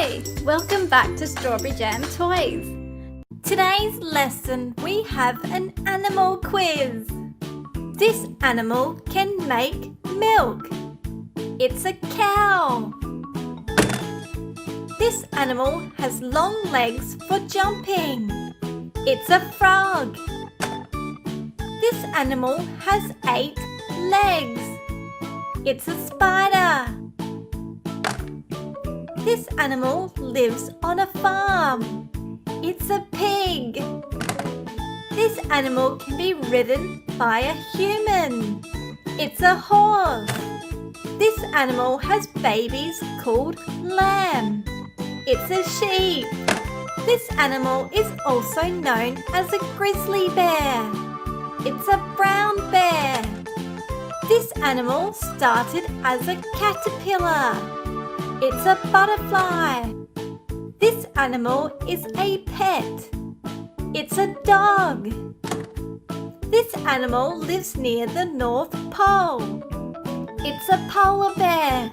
Hi, welcome back to Strawberry Jam Toys. Today's lesson we have an animal quiz. This animal can make milk. It's a cow. This animal has long legs for jumping. It's a frog. This animal has 8 legs. It's a spider. This animal lives on a farm. It's a pig. This animal can be ridden by a human. It's a horse. This animal has babies called lamb. It's a sheep. This animal is also known as a grizzly bear. It's a brown bear. This animal started as a caterpillar. It's a butterfly. This animal is a pet. It's a dog. This animal lives near the North Pole. It's a polar bear.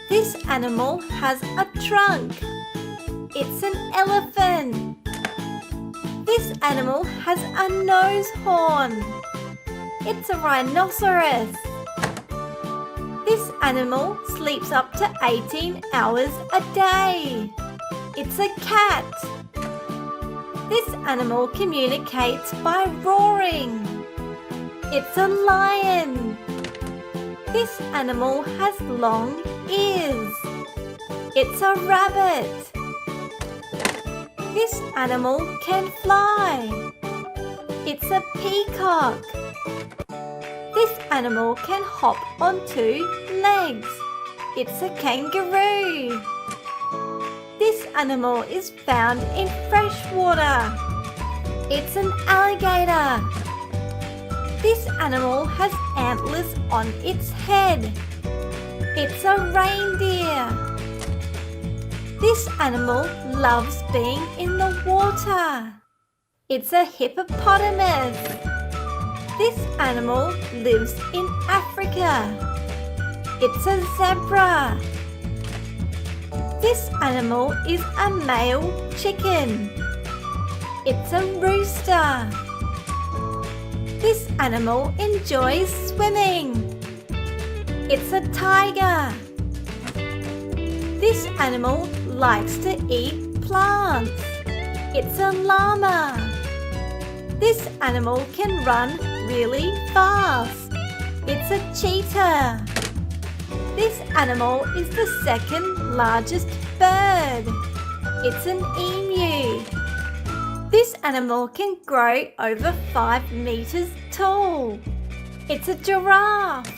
This animal has a trunk. It's an elephant. This animal has a nose horn. It's a rhinoceros. This animal sleeps up to 18 hours a day. It's a cat. This animal communicates by roaring. It's a lion. This animal has long ears. It's a rabbit. This animal can fly. It's a peacock. This animal can hop on 2 legs. It's a kangaroo. This animal is found in fresh water. It's an alligator. This animal has antlers on its head. It's a reindeer. This animal loves being in the water. It's a hippopotamus. This animal lives in Africa. It's a zebra. This animal is a male chicken. It's a rooster. This animal enjoys swimming. It's a tiger. This animal likes to eat plants. It's a llama. This animal can run really fast. It's a cheetah. This animal is the second largest bird. It's an emu. This animal can grow over 5 meters tall. It's a giraffe.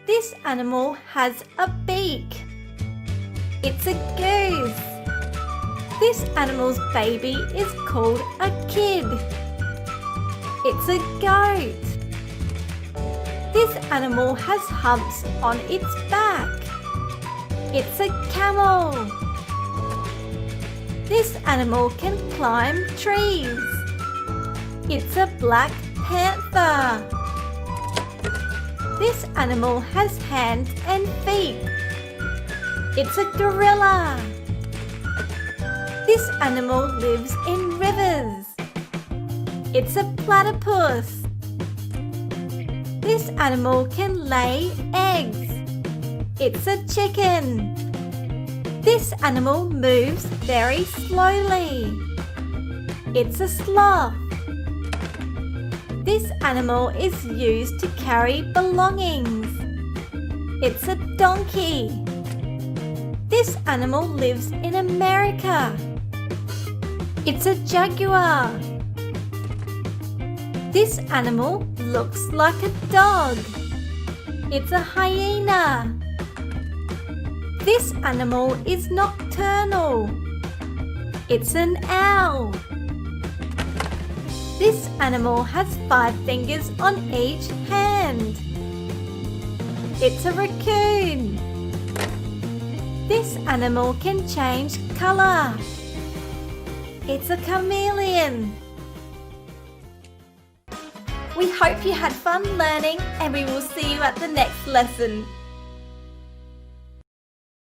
This animal has a beak. It's a goose. This animal's baby is called a kid. It's a goat. This animal has humps on its back. It's a camel. This animal can climb trees. It's a black panther. This animal has hands and feet. It's a gorilla. This animal lives in rivers. It's a platypus. This animal can lay eggs. It's a chicken. This animal moves very slowly. It's a sloth. This animal is used to carry belongings. It's a donkey. This animal lives in America. It's a jaguar. This animal looks like a dog. It's a hyena. This animal is nocturnal. It's an owl. This animal has 5 fingers on each hand. It's a raccoon. This animal can change color. It's a chameleon. We hope you had fun learning, and we will see you at the next lesson.